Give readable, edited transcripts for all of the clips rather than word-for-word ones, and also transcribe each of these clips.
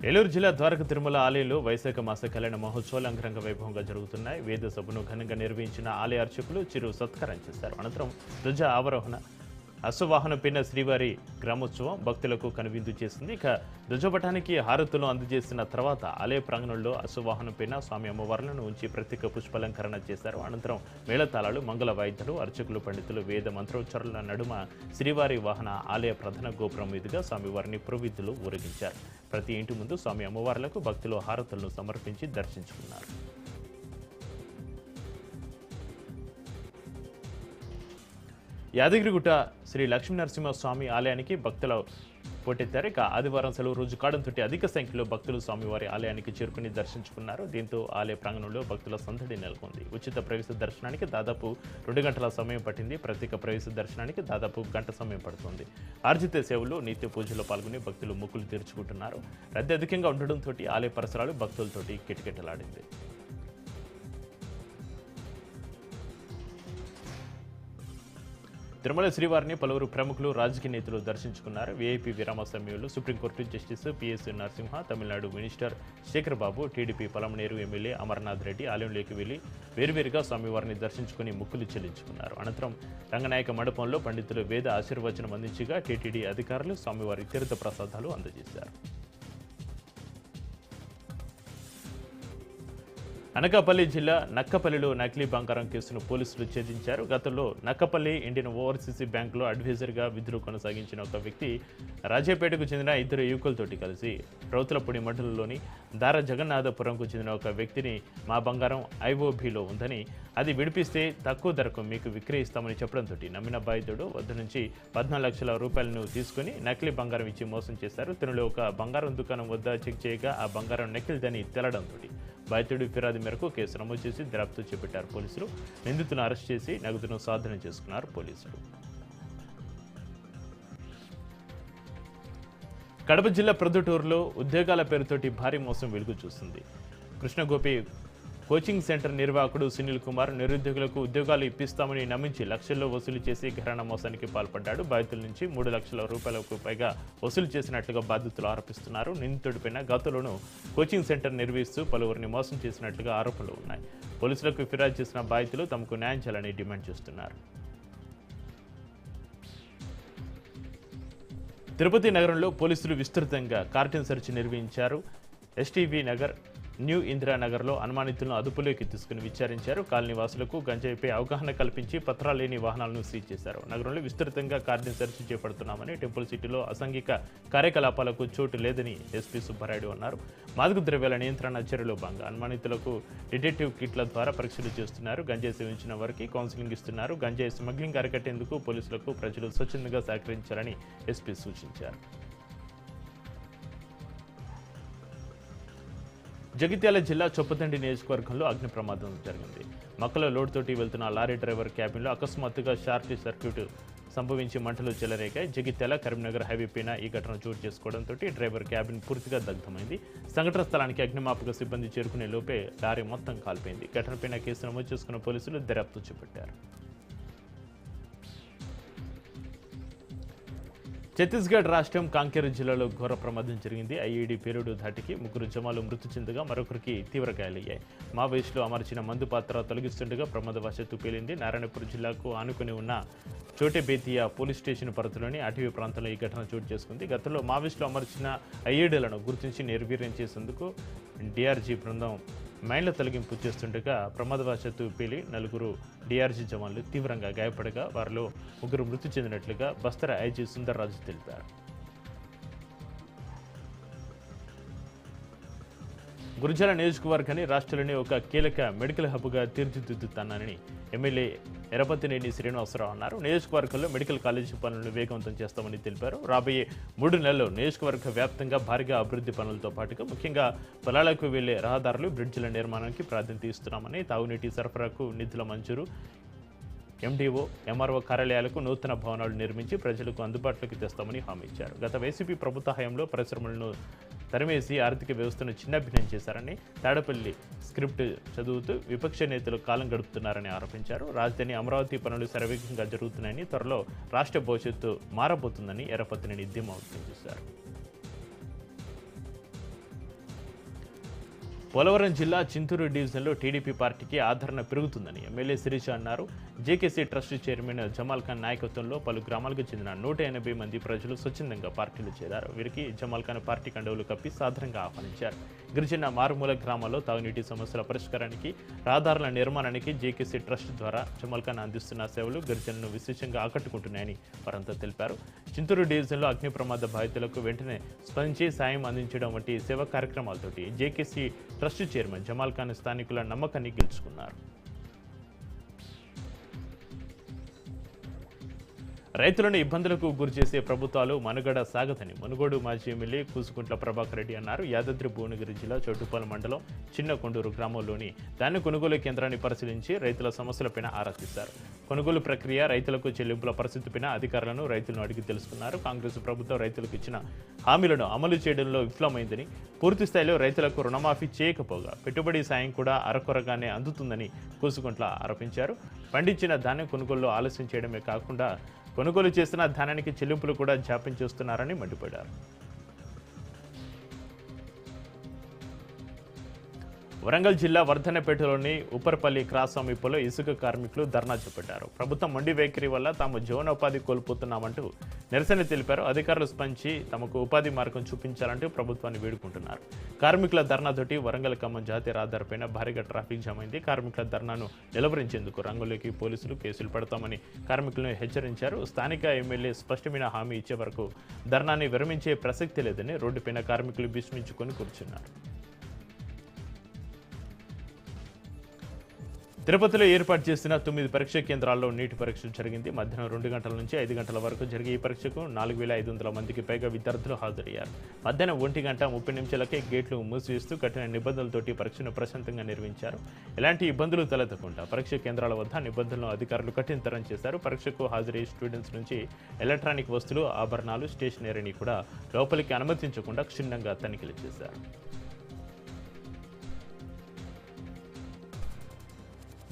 ఏలూరు జిల్లా ద్వారక తిరుమల ఆలయంలో వైశాఖ మాస కళ్యాణ మహోత్సవాలు అంగరంగ వైభవంగా జరుగుతున్నాయి. వేద సభను ఘనంగా నిర్వహించిన ఆలయ అర్చకులు చిరు సత్కారం చేశారు. అనంతరం ధ్వజ ఆవరోహణ, అశ్వవాహన పిన్న శ్రీవారి గ్రామోత్సవం భక్తులకు కనువిందు చేసింది. ఇక ధ్వజపటానికి హారతులు అందజేసిన తర్వాత ఆలయ ప్రాంగణంలో అశ్వవాహన పిన్న స్వామి అమ్మవార్లను ఉంచి ప్రత్యేక పుష్పాలంకరణ చేశారు. అనంతరం మేళతాళాలు, మంగళ వాయిద్యాలు, అర్చకులు, పండితులు వేద మంత్రోచ్చారుల నడుమ శ్రీవారి వాహన ఆలయ ప్రధాన గోపురం మీదుగా స్వామివారిని పురోహితులు ఊరేగించారు. ప్రతి ఇంటి ముందు స్వామి అమ్మవార్లకు భక్తులు హారతులను సమర్పించి దర్శించుకున్నారు. యాదగిరిగుట్ట శ్రీ లక్ష్మీనరసింహస్వామి ఆలయానికి భక్తుల పోటెత్తారు. ఇక ఆదివారం సెలవు రోజు కావడంతో అధిక సంఖ్యలో భక్తులు స్వామివారి ఆలయానికి చేరుకుని దర్శించుకున్నారు. దీంతో ఆలయ ప్రాంగణంలో భక్తుల సందడి నెలకొంది. ఉచిత ప్రవేశ దర్శనానికి దాదాపు 2 గంటల సమయం పట్టింది. ప్రత్యేక ప్రవేశ దర్శనానికి దాదాపు గంట సమయం పడుతుంది. ఆర్జిత సేవలు, నిత్య పూజలో పాల్గొని భక్తులు మొక్కులు తీర్చుకుంటున్నారు. రద్దీ అధికంగా ఉండడంతో ఆలయ పరిసరాలు భక్తులతోటి కిటకిటలాడింది. తిరుమల శ్రీవారిని పలువురు ప్రముఖులు, రాజకీయ నేతలు దర్శించుకున్నారు. వీఐపీ విరామ సమయంలో supreme court justice PS Narasimha, Tamil Nadu minister Shekar Babu, TDP Palamaneru MLA Amarnath Reddy ఆలయంలోకి వెళ్లి వేరువేరుగా స్వామివారిని దర్శించుకుని మొక్కులు చెల్లించుకున్నారు. అనంతరం రంగనాయక మండపంలో పండితులు వేద ఆశీర్వచనం అందించగా టీటీడీ అధికారులు స్వామివారి తీర్థ ప్రసాదాలు అందజేశారు. అనకాపల్లి జిల్లా నక్కపల్లిలో నకిలీ బంగారం కేసును పోలీసులు ఛేదించారు. గతంలో నక్కపల్లి ఇండియన్ ఓవర్సీస్ బ్యాంకులో అడ్వైజర్గా విధులు కొనసాగించిన ఒక వ్యక్తి రాజాపేటకు చెందిన 2 యువకులతోటి కలిసి రౌతులపూడి మండలంలోని దార జగన్నాథపురంకు చెందిన ఒక వ్యక్తిని మా బంగారం ఐఓబీలో ఉందని, అది విడిపిస్తే తక్కువ ధరకు మీకు విక్రయిస్తామని చెప్పడంతో నమ్మిన బాధితుడు వద్ద నుంచి 14 లక్షల రూపాయలను తీసుకుని నకిలీ బంగారం ఇచ్చి మోసం చేశారు. తిరుమలలో ఒక బంగారం దుకాణం వద్ద చెక్ చేయగా ఆ బంగారం నకిలీదని తేలడంతో బాధితుడి ఫిర్యాదు మేరకు కేసు నమోదు చేసి దర్యాప్తు చేపట్టారు పోలీసులు. నిందితులను అరెస్ట్ చేసి నగదును స్వాధీనం చేసుకున్నారు పోలీసులు. కడప జిల్లా ప్రొద్దుటూరులో ఉద్యోగాల పేరుతోటి భారీ మోసం వెలుగు చూస్తుంది. కృష్ణగోపి కోచింగ్ సెంటర్ నిర్వాహకుడు సునీల్ కుమార్ నిరుద్యోగులకు ఉద్యోగాలు ఇప్పిస్తామని నమ్మించి లక్షల్లో వసూలు చేసి ఘరానా మోసానికి పాల్పడ్డాడు. బాధితుల నుంచి 3 లక్షల రూపాయలకు పైగా వసూలు చేసినట్లుగా బాధితులు ఆరోపిస్తున్నారు. నిందితుడిపైన గతంలోనూ కోచింగ్ సెంటర్ నిర్వహిస్తూ పలువురిని మోసం చేసినట్లుగా ఆరోపణలు ఉన్నాయి. పోలీసులకు ఫిర్యాదు చేసిన బాధితులు తమకు న్యాయం చేయాలని డిమాండ్ చేస్తున్నారు. తిరుపతి నగరంలో పోలీసులు విస్తృతంగా కార్టన్ సెర్చ్ నిర్వహించారు. ఎస్టీవీ నగర్, న్యూ ఇందిరానగర్లో అనుమానితులను అదుపులోకి తీసుకుని విచారించారు. కాలనీ వాసులకు గంజాయిపై అవగాహన కల్పించి పత్రాలు లేని వాహనాలను సీజ్ చేశారు. నగరంలో విస్తృతంగా కార్డన్ సెర్చ్ చేపడుతున్నామని, టెంపుల్ సిటీలో అసాంఘిక కార్యకలాపాలకు చోటు లేదని ఎస్పీ సుబ్బారాయుడు అన్నారు. మాదక ద్రవ్యాల నియంత్రణ చర్యలో భాగంగా అనుమానితులకు డిటెక్టివ్ కిట్ల ద్వారా పరీక్షలు చేస్తున్నారు. గంజాయి సేవించిన వారికి కౌన్సిలింగ్ ఇస్తున్నారు. గంజాయి స్మగ్లింగ్ అరికట్టేందుకు పోలీసులకు ప్రజలు స్వచ్ఛందంగా సహకరించాలని ఎస్పీ సూచించారు. జగిత్యాల జిల్లా చొప్పదండి నియోజకవర్గంలో అగ్ని ప్రమాదం జరిగింది. మక్కల లోడ్తోటి వెళ్తున్న లారీ డ్రైవర్ క్యాబిన్లో అకస్మాత్తుగా షార్ట్ సర్క్యూట్ సంభవించి మంటలు చెలరేగాయి. జగిత్యాల కరీంనగర్ హైవే పైన ఈ ఘటన చోటు చేసుకోవడంతో డ్రైవర్ క్యాబిన్ పూర్తిగా దగ్ధమైంది. సంఘటన స్థలానికి అగ్నిమాపక సిబ్బంది చేరుకునే లోపే లారీ మొత్తం కాలిపోయింది. ఘటనపైన కేసు నమోదు చేసుకున్న పోలీసులు దర్యాప్తు చేపట్టారు. ఛత్తీస్గఢ్ రాష్ట్రం కాంకేర్ జిల్లాలో ఘోర ప్రమాదం జరిగింది. ఐఈడీ పేలుడు ధాటికి 3 జవాన్లు మృతి చెందగా మరొకరికి తీవ్ర గాయాలయ్యాయి. మావోయిస్టులు అమర్చిన మందు పాత్ర తొలగిస్తుండగా ప్రమాదవశాత్తు పేలింది. నారాయణపూర్ జిల్లాకు ఆనుకుని ఉన్న చోటేబేతియా పోలీస్ స్టేషన్ పరిధిలోని అటవీ ప్రాంతంలో ఈ ఘటన చోటు చేసుకుంది. గతంలో మావోయిస్టులు అమర్చిన ఐఈడీలను గుర్తించి నిర్వీర్యం చేసేందుకు డిఆర్జీ బృందం మైండ్ల తొలగింపు చేస్తుండగా ప్రమాదవశాత్తు పేలి 4 డిఆర్జీ జవాన్లు తీవ్రంగా గాయపడగా వారిలో 3 మృతి చెందినట్లుగా బస్తర్ ఐజీ సుందర్రాజు తెలిపారు. గురజాల నియోజకవర్గాన్ని రాష్ట్రంలోని ఒక కీలక మెడికల్ హబ్గా తీర్చిదిద్దుతానని ఎమ్మెల్యే ఎరపతినేని శ్రీనివాసరావు అన్నారు. నియోజకవర్గంలో మెడికల్ కాలేజీ పనులను వేగవంతం చేస్తామని తెలిపారు. రాబోయే 3 నెలల్లో నియోజకవర్గ వ్యాప్తంగా భారీగా అభివృద్ధి పనులతో పాటుగా ముఖ్యంగా పొలాలకు వెళ్లే రహదారులు, బ్రిడ్జిల నిర్మాణానికి ప్రాధాన్యత ఇస్తున్నామని, తాగునీటి సరఫరాకు నిధుల మంజూరు, ఎండీఓ, ఎంఆర్ఓ కార్యాలయాలకు నూతన భవనాలు నిర్మించి ప్రజలకు అందుబాటులోకి తెస్తామని హామీ ఇచ్చారు. గత వైసీపీ ప్రభుత్వ హయాంలో పరిశ్రమలను తరిమేసి ఆర్థిక వ్యవస్థను చిన్నాభిన్నం చేశారని, తాడపల్లి స్క్రిప్ట్ చదువుతూ విపక్ష నేతలు కాలం గడుపుతున్నారని ఆరోపించారు. రాజధాని అమరావతి పనులు శరవేగంగా జరుగుతున్నాయని, త్వరలో రాష్ట్ర భవిష్యత్తు మారబోతుందని ఎర్రపతినేని ధీమా వ్యక్తం చేశారు. పోలవరం జిల్లా చింతూరు డివిజన్లో టీడీపీ పార్టీకి ఆదరణ పెరుగుతుందని ఎమ్మెల్యే శిరీష అన్నారు. JKC trust chairman Jamal Khan నాయకత్వంలో పలు గ్రామాలకు చెందిన 180 మంది ప్రజలు స్వచ్ఛందంగా పార్టీలో చేరారు. వీరికి జమాల్ ఖాన్ పార్టీ కండువలు కప్పి సాధారణంగా ఆహ్వానించారు. గిరిజన మారుమూల గ్రామాల్లో తాగునీటి సమస్యల పరిష్కారానికి, రహదారుల నిర్మాణానికి జేకేసీ ట్రస్ట్ ద్వారా జమాల్ ఖాన్ అందిస్తున్న సేవలు గిరిజనులను విశేషంగా ఆకట్టుకుంటున్నాయని వారంతా తెలిపారు. చింతూరు డివిజన్లో అగ్ని ప్రమాద బాధితులకు వెంటనే స్పందించి సాయం అందించడం వంటి సేవా కార్యక్రమాలతోటి JKC trust chairman Jamal Khan స్థానికుల నమ్మకాన్ని గెలుచుకున్నారు. రైతులను ఇబ్బందులకు గురిచేసే ప్రభుత్వాలు మనుగడ సాగదని మునుగోడు మాజీ ఎమ్మెల్యే కూసుకుంట్ల ప్రభాకర్ రెడ్డి అన్నారు. యాదాద్రి భువనగిరి జిల్లా చోటుపాలెం మండలం చిన్న కొండూరు గ్రామంలోని ధాన్య కొనుగోలు కేంద్రాన్ని పరిశీలించి రైతుల సమస్యలపైన ఆరా తీశారు. కొనుగోలు ప్రక్రియ, రైతులకు చెల్లింపుల పరిస్థితిపైన అధికారులను రైతులను అడిగి తెలుసుకున్నారు. కాంగ్రెస్ ప్రభుత్వం రైతులకు ఇచ్చిన హామీలను అమలు చేయడంలో విఫలమైందని, పూర్తి స్థాయిలో రైతులకు రుణమాఫీ చేయకపోగా పెట్టుబడి సాయం కూడా అరకొరగానే అందుతుందని కూసుకుంట్ల ఆరోపించారు. పండించిన ధాన్యం కొనుగోలులో ఆలస్యం చేయడమే కాకుండా కొనుగోలు చేసిన ధాన్యానికి చెల్లింపులు కూడా జాప్యం చేస్తున్నారని మండిపడ్డారు. వరంగల్ జిల్లా వర్ధన్నపేటలోని ఉప్పర్పల్లి క్రాస్ సమీపంలో ఇసుక కార్మికులు ధర్నా చేపట్టారు. ప్రభుత్వం మొండి వైఖరి వల్ల తాము జీవనోపాధి కోల్పోతున్నామంటూ నిరసన తెలిపారు. అధికారులు స్పందించి తమకు ఉపాధి మార్గం చూపించాలంటూ ప్రభుత్వాన్ని వేడుకుంటున్నారు. కార్మికుల ధర్నాతోటి వరంగల్ ఖమ్మం జాతీయ రహదారిపైన భారీగా ట్రాఫిక్ జామ్ అయింది. కార్మికుల ధర్నాను నిలువరించేందుకు రంగంలోకి పోలీసులు కేసులు పెడతామని కార్మికులను హెచ్చరించారు. స్థానిక ఎమ్మెల్యే స్పష్టమైన హామీ ఇచ్చే వరకు ధర్నాన్ని విరమించే ప్రసక్తి లేదని రోడ్డుపైన కార్మికులు భీష్మించుకొని కూర్చున్నారు. తిరుపతిలో ఏర్పాటు చేసిన 9 పరీక్ష కేంద్రాల్లో నీటి పరీక్ష జరిగింది. మధ్యాహ్నం 2 గంటల నుంచి 5 గంటల వరకు జరిగే ఈ పరీక్షకు 4500 మందికి పైగా విద్యార్థులు హాజరయ్యారు. మధ్యాహ్నం 1 గంట 30 నిమిషాలకే గేట్లు మూసివేస్తూ కఠిన నిబంధనలతోటి పరీక్షను ప్రశాంతంగా నిర్వహించారు. ఎలాంటి ఇబ్బందులు తలెత్తకుండా పరీక్ష కేంద్రాల వద్ద నిబంధనలను అధికారులు కఠినతరం చేశారు. పరీక్షకు హాజరయ్యే స్టూడెంట్స్ నుంచి ఎలక్ట్రానిక్ వస్తువులు, ఆభరణాలు, స్టేషనరీని కూడా లోపలికి అనుమతించకుండా క్షుణ్ణంగా తనిఖీలు చేశారు.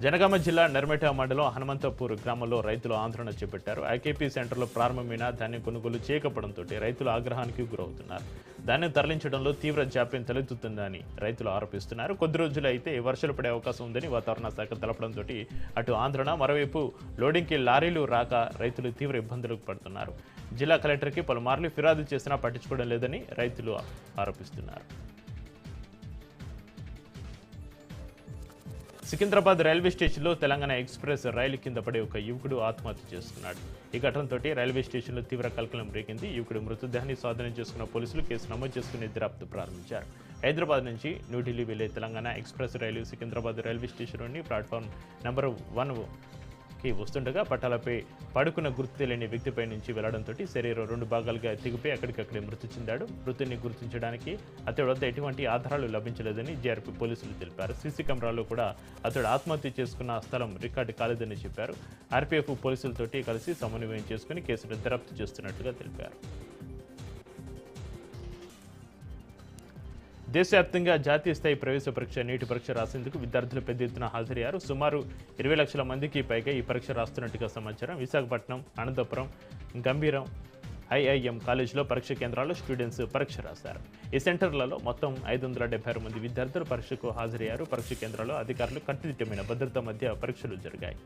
జనగామ జిల్లా నర్మేట మండలం హనుమంతపూర్ గ్రామంలో రైతులు ఆందోళన చేపట్టారు. ఐకేపీ సెంటర్లో ప్రారంభమైన ధాన్యం కొనుగోలు చేయకపోవడంతో రైతులు ఆగ్రహానికి గురవుతున్నారు. ధాన్యం తరలించడంలో తీవ్ర జాప్యం తలెత్తుతుందని రైతులు ఆరోపిస్తున్నారు. కొద్ది రోజులు అయితే వర్షాలు పడే అవకాశం ఉందని వాతావరణ శాఖ తెలపడంతో అటు ఆందోళన, మరోవైపు లోడింగ్కి లారీలు రాక రైతులు తీవ్ర ఇబ్బందులకు పడుతున్నారు. జిల్లా కలెక్టర్కి పలుమార్లు ఫిర్యాదు చేసినా పట్టించుకోవడం లేదని రైతులు ఆరోపిస్తున్నారు. సికింద్రాబాద్ రైల్వే స్టేషన్లో తెలంగాణ ఎక్స్ప్రెస్ రైలు కింద పడి ఒక యువకుడు ఆత్మహత్య చేసుకున్నాడు. ఈ ఘటనతో రైల్వే స్టేషన్లో తీవ్ర కలకలం రేగింది. యువకుడు మృతదేహాన్ని స్వాధీనం చేసుకున్న పోలీసులు కేసు నమోదు చేసుకుని దర్యాప్తు ప్రారంభించారు. హైదరాబాద్ నుంచి న్యూఢిల్లీ వెళ్లే తెలంగాణ ఎక్స్ప్రెస్ రైలు సికింద్రాబాద్ రైల్వే స్టేషన్లోని ప్లాట్ఫామ్ నెంబర్ 1కి వస్తుండగా పట్టాలపై పడుకున్న గుర్తు తెలియని వ్యక్తిపై నుంచి వెళ్లడంతో శరీరం 2 భాగాలుగా తెగిపోయి అక్కడికక్కడే మృతి చెందాడు. మృతుని గుర్తించడానికి అతడి వద్ద ఎటువంటి ఆధారాలు లభించలేదని జీఆర్పీ పోలీసులు తెలిపారు. సీసీ కెమెరాలో కూడా అతడు ఆత్మహత్య చేసుకున్న స్థలం రికార్డు కాలేదని చెప్పారు. ఆర్పీఎఫ్ పోలీసులతోటి కలిసి సమన్వయం చేసుకుని కేసును దర్యాప్తు చేస్తున్నట్లుగా తెలిపారు. దేశవ్యాప్తంగా జాతీయ స్థాయి ప్రవేశ పరీక్ష నీటి పరీక్ష రాసేందుకు విద్యార్థులు పెద్ద ఎత్తున హాజరయ్యారు. సుమారు 20 లక్షల మందికి పైగా ఈ పరీక్ష రాస్తున్నట్టుగా సమాచారం. విశాఖపట్నం, అనంతపురం, గంభీరం, ఐఐఎం కాలేజీలో పరీక్ష కేంద్రాల్లో స్టూడెంట్స్ పరీక్ష రాశారు. ఈ సెంటర్లలో మొత్తం 576 మంది విద్యార్థులు పరీక్షకు హాజరయ్యారు. పరీక్ష కేంద్రాల్లో అధికారులు కట్టుదిట్టమైన భద్రత మధ్య పరీక్షలు జరిగాయి.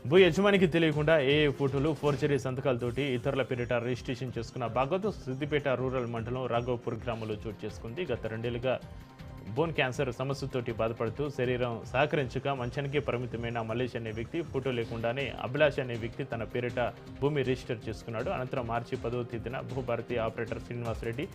భూ యజమానికి తెలియకుండా ఏఏ ఫోటోలు, ఫోర్జరీ సంతకాలతోటి ఇతరుల పేరిట రిజిస్ట్రేషన్ చేసుకున్న బాగోతు సిద్దిపేట రూరల్ మండలం రాఘవపూర్ గ్రామంలో చోటు చేసుకుంది. గత 2 ఏళ్లుగా బోన్ క్యాన్సర్ సమస్యతోటి బాధపడుతూ శరీరం సహకరించక మంచానికి పరిమితమైన మల్లేష్ అనే వ్యక్తి ఫోటో లేకుండానే అభిలాష్ అనే వ్యక్తి తన పేరిట భూమి రిజిస్టర్ చేసుకున్నాడు. అనంతరం మార్చి 10వ తేదీన భూభారతి ఆపరేటర్ శ్రీనివాసరెడ్డి,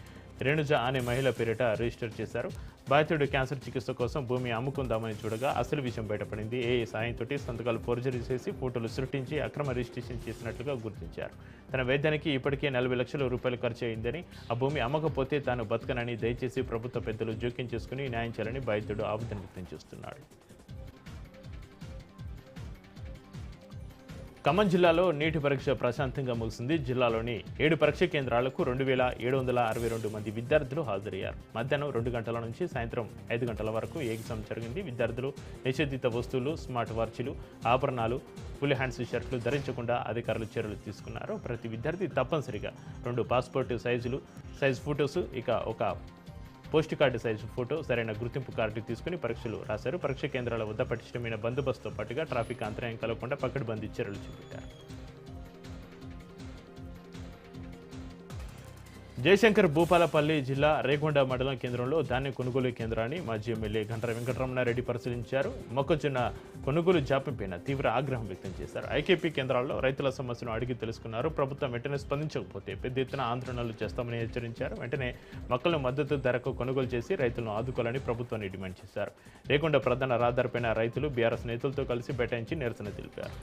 రేణుజ అనే మహిళ పేరిట రిజిస్టర్ చేశారు. బాధితుడు క్యాన్సర్ చికిత్స కోసం భూమి అమ్ముకుందామని చూడగా అసలు విషయం బయటపడింది. ఏఏ సాయంతో సంతకాలు ఫోర్జరీ చేసి ఫోటోలు సృష్టించి అక్రమ రిజిస్ట్రేషన్ చేసినట్లుగా గుర్తించారు. తన వైద్యానికి ఇప్పటికే 40 లక్షల రూపాయలు ఖర్చు అయిందని, ఆ భూమి అమ్మకపోతే తాను బతకనని, దయచేసి ప్రభుత్వ పెద్దలు జోక్యం చేసుకుని న్యాయం చేయాలని బాధితుడు ఆవేదన వ్యక్తం చేస్తున్నాడు. ఖమ్మం జిల్లాలో నీటి పరీక్ష ప్రశాంతంగా ముగిసింది. జిల్లాలోని 7 పరీక్ష కేంద్రాలకు 2762 మంది విద్యార్థులు హాజరయ్యారు. మధ్యాహ్నం 2 గంటల నుంచి సాయంత్రం 5 గంటల వరకు ఎగ్జామ్ జరిగింది. విద్యార్థులు నిషేధిత వస్తువులు, స్మార్ట్ వాచ్లు, ఆభరణాలు, ఫుల్ హ్యాండ్స్ షర్ట్లు ధరించకుండా అధికారులు చర్యలు తీసుకున్నారు. ప్రతి విద్యార్థి తప్పనిసరిగా 2 పాస్పోర్ట్ సైజ్ ఫోటోస్, ఇక ఒక పోస్ట్ కార్డు సైజు ఫోటో, సరైన గుర్తింపు కార్డు తీసుకుని పరీక్షలు రాశారు. పరీక్ష కేంద్రాల వద్ద పటిష్టమైన బందోబస్తుతో పాటుగా ట్రాఫిక్ అంతరాయం కలగకుండా పకడ్బందీ చర్యలు చేపట్టారు. జయశంకర్ భూపాలపల్లి జిల్లా రేగొండ మండలం కేంద్రంలో ధాన్యం కొనుగోలు కేంద్రాన్ని మాజీ ఎమ్మెల్యే గంటర వెంకటరమణారెడ్డి పరిశీలించారు. మొక్కజొన్న కొనుగోలు జాప్యంపైన తీవ్ర ఆగ్రహం వ్యక్తం చేశారు. ఐకేపీ కేంద్రాల్లో రైతుల సమస్యను అడిగి తెలుసుకున్నారు. ప్రభుత్వం వెంటనే స్పందించకపోతే పెద్ద ఎత్తున ఆందోళనలు చేస్తామని హెచ్చరించారు. వెంటనే మొక్కలను మద్దతు ధరకు కొనుగోలు చేసి రైతులను ఆదుకోవాలని ప్రభుత్వాన్ని డిమాండ్ చేశారు. రేగొండ ప్రధాన రహదారిపైన రైతులు బీఆర్ఎస్ నేతలతో కలిసి బైఠాయించి నిరసన తెలిపారు.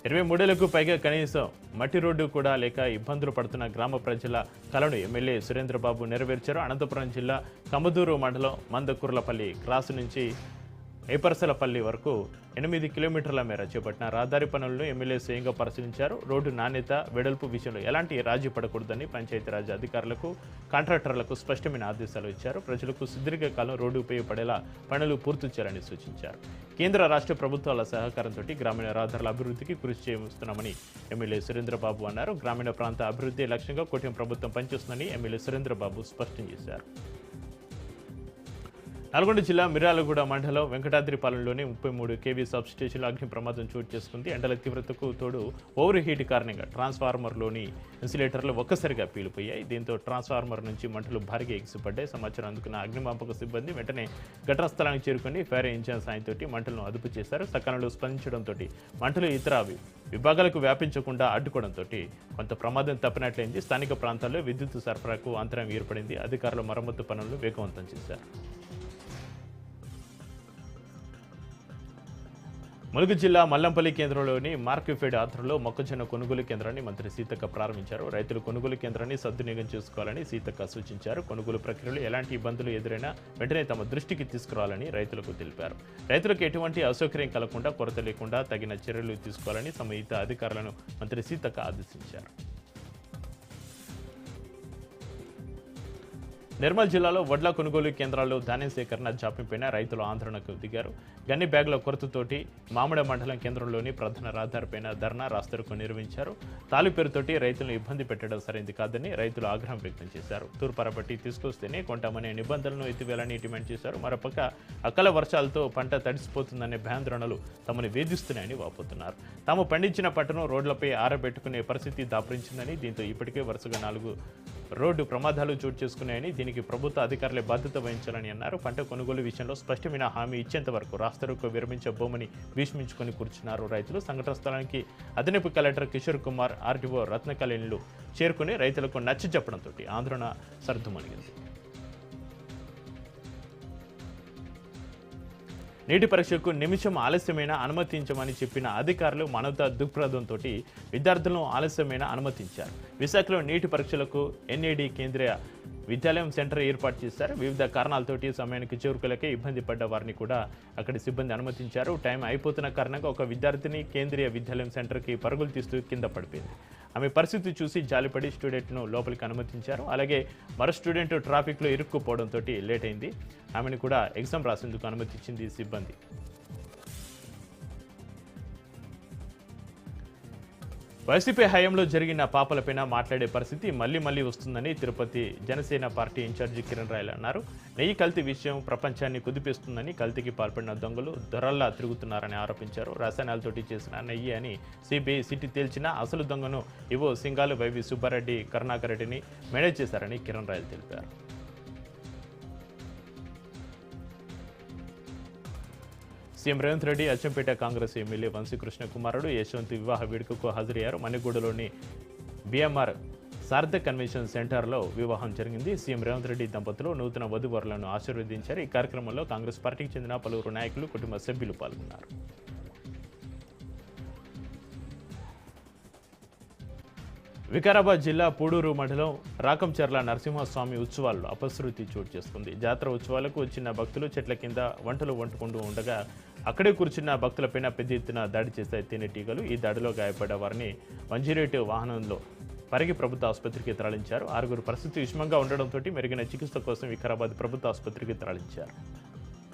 23 ఏళ్లకు పైగా కనీసం మట్టి రోడ్డు కూడా లేక ఇబ్బందులు పడుతున్న గ్రామ ప్రజల కలను ఎమ్మెల్యే సురేంద్రబాబు నెరవేర్చారు. అనంతపురం జిల్లా కమదూరు మండలం మందకుర్లపల్లి క్రాసు నుంచి ఏపర్సలపల్లి వరకు 8 కిలోమీటర్ల మేర చేపట్టిన రహదారి పనులను ఎమ్మెల్యే స్వయంగా పరిశీలించారు. రోడ్డు నాణ్యత, వెడల్పు విషయంలో ఎలాంటి రాజీ పడకూడదని పంచాయతీరాజ్ అధికారులకు, కాంట్రాక్టర్లకు స్పష్టమైన ఆదేశాలు ఇచ్చారు. ప్రజలకు సుదీర్ఘకాలం రోడ్డు ఉపయోగపడేలా పనులు పూర్తి చేయాలని సూచించారు. కేంద్ర రాష్ట్ర ప్రభుత్వాల సహకారంతో గ్రామీణ రహదారుల అభివృద్ధికి కృషి చేస్తున్నామని ఎమ్మెల్యే సురేంద్రబాబు అన్నారు. గ్రామీణ ప్రాంత అభివృద్ధి లక్ష్యంగా కూటమి ప్రభుత్వం పనిచేస్తుందని ఎమ్మెల్యే సురేంద్రబాబు స్పష్టం చేశారు. నల్గొండ జిల్లా మిర్యాలగూడ మండలం వెంకటాద్రిపాలెంలోని 33 kV సబ్స్టేషన్లో అగ్ని ప్రమాదం చోటు చేసుకుంది. ఎండల తీవ్రతకు తోడు ఓవర్ హీట్ కారణంగా ట్రాన్స్ఫార్మర్లోని ఇన్సులేటర్లు ఒక్కసారిగా పీలిపోయాయి. దీంతో ట్రాన్స్ఫార్మర్ నుంచి మంటలు భారీగా ఎగిసిపడ్డాయి. సమాచారం అందుకున్న అగ్నిమాపక సిబ్బంది వెంటనే ఘటనా స్థలానికి చేరుకుని ఫైర్ ఇంజిన్ సాయంతో మంటలను అదుపు చేశారు. సకాలంలో స్పందించడంతో మంటలు ఇతర విభాగాలకు వ్యాపించకుండా అడ్డుకోవడంతో కొంత ప్రమాదం తప్పినట్లయింది. స్థానిక ప్రాంతాల్లో విద్యుత్ సరఫరాకు అంతరాయం ఏర్పడింది. అధికారులు మరమ్మతు పనులను వేగవంతం చేశారు. ములుగు జిల్లా మల్లంపల్లి కేంద్రంలోని మార్కెఫెడ్ ఆధ్వర్యంలో మొక్కజొన్న కొనుగోలు కేంద్రాన్ని మంత్రి సీతక్క ప్రారంభించారు. రైతులు కొనుగోలు కేంద్రాన్ని సద్వినియోగం చేసుకోవాలని సీతక్క సూచించారు. కొనుగోలు ప్రక్రియలో ఎలాంటి ఇబ్బందులు ఎదురైనా వెంటనే తమ దృష్టికి తీసుకురావాలని రైతులకు తెలిపారు. రైతులకు ఎటువంటి అసౌకర్యం కలగకుండా, కొరత లేకుండా తగిన చర్యలు తీసుకోవాలని సంబంధిత అధికారులను మంత్రి సీతక్క ఆదేశించారు. నిర్మల్ జిల్లాలో వడ్ల కొనుగోలు కేంద్రాల్లో ధాన్యం సేకరణ జాప్యంపైన రైతులు ఆందోళనకు దిగారు. గన్ని బ్యాగుల కొరతతోటి మామిడ మండలం కేంద్రంలోని ప్రధాన రహదారిపైన ధర్నా రాస్తారోకో నిర్వహించారు. తాలు పేరుతోటి రైతులను ఇబ్బంది పెట్టడం సరైంది కాదని రైతులు ఆగ్రహం వ్యక్తం చేశారు. తూర్పారబట్టి తీసుకొస్తేనే కొంటామనే నిబంధనలను ఎత్తివేయాలని డిమాండ్ చేశారు. మరోపక్క అకాల వర్షాలతో పంట తడిసిపోతుందనే భయాందోళనలు తమను వేధిస్తున్నాయని వాపోతున్నారు. తాము పండించిన పంటను రోడ్లపై ఆరబెట్టుకునే పరిస్థితి దాపురించిందని, దీంతో ఇప్పటికే వరుసగా 4 రోడ్డు ప్రమాదాలు చోటు చేసుకున్నాయని, దీనికి ప్రభుత్వ అధికారులే బాధ్యత వహించాలని అన్నారు. పంట కొనుగోలు విషయంలో స్పష్టమైన హామీ ఇచ్చేంత వరకు రాస్తారోకో విరమించబోమని భీష్మించుకొని కూర్చున్నారు రైతులు. సంఘటన స్థలానికి అదనపు కలెక్టర్ కిషోర్ కుమార్, ఆర్టీఓ రత్నకళినులు చేరుకుని రైతులకు నచ్చ చెప్పడంతో ఆందోళన సర్దుమణిగింది. నీటి పరీక్షకు నిమిషం ఆలస్యమైన అనుమతించమని చెప్పిన అధికారులు మానవతా దృక్పథంతో విద్యార్థులను ఆలస్యమైన అనుమతించారు. విశాఖలో నీటి పరీక్షలకు ఎన్ఏడి కేంద్రీయ విద్యాలయం సెంటర్ ఏర్పాటు చేశారు. వివిధ కారణాలతోటి సమయానికి చేరుకోలేక ఇబ్బంది పడ్డ వారిని కూడా అక్కడి సిబ్బంది అనుమతించారు. టైం అయిపోతున్న కారణంగా ఒక విద్యార్థిని కేంద్రీయ విద్యాలయం సెంటర్కి పరుగులు తీస్తూ కింద పడిపోయింది. ఆమె పరిస్థితి చూసి జాలిపడి స్టూడెంట్ను లోపలికి అనుమతించారు. అలాగే మరో స్టూడెంట్ ట్రాఫిక్లో ఇరుక్కుపోవడంతో లేట్ అయింది. ఆమెను కూడా ఎగ్జామ్ రాసేందుకు అనుమతించింది సిబ్బంది. వైసీపీ హయాంలో జరిగిన పాపలపైన మాట్లాడే పరిస్థితి మళ్లీ వస్తుందని తిరుపతి జనసేన పార్టీ ఇన్ఛార్జి కిరణ్ రాయల్ అన్నారు. నెయ్యి కల్తీ విషయం ప్రపంచాన్ని కుదిపేస్తుందని, కల్తీకి పాల్పడిన దొంగలు దొరల్లా తిరుగుతున్నారని ఆరోపించారు. రసాయనాలతోటి చేసిన నెయ్యి అని సిబిఐ సిటీ తేల్చిన అసలు దొంగను ఇవో సింగాలు వైవి సుబ్బారెడ్డి, కరుణాకర్ రెడ్డిని మేనేజ్ చేశారని కిరణ్ రాయల్ తెలిపారు. సీఎం రేవంత్ రెడ్డి అచ్చంపేట కాంగ్రెస్ ఎమ్మెల్యే వంశీకృష్ణ కుమారుడు యశ్వంత్ వివాహ వేడుకకు హాజరయ్యారు. మణిగూడలోని బిఎంఆర్ సార్థక్ కన్వెన్షన్ సెంటర్లో వివాహం జరిగింది. సీఎం రేవంత్ రెడ్డి దంపతులు నూతన వధువరులను ఆశీర్వదించారు. ఈ కార్యక్రమంలో కాంగ్రెస్ పార్టీకి చెందిన పలువురు నాయకులు, కుటుంబ సభ్యులు పాల్గొన్నారు. వికారాబాద్ జిల్లా పూడూరు మండలం రాకంచెర్ల నరసింహస్వామి ఉత్సవాల్లో అపశృతి చోటు చేసుకుంది. జాతర ఉత్సవాలకు వచ్చిన భక్తులు చెట్ల కింద వంటలు వండుకుంటూ ఉండగా అక్కడే కూర్చున్న భక్తులపైన పెద్ద ఎత్తున దాడి చేశాయి తేనెటీగలు. ఈ దాడిలో గాయపడ్డ వారిని 108 వాహనంలో పరిగి ప్రభుత్వ ఆసుపత్రికి తరలించారు. 6గురు పరిస్థితి విషమంగా ఉండడంతో మెరుగైన చికిత్స కోసం వికారాబాద్ ప్రభుత్వ ఆసుపత్రికి తరలించారు.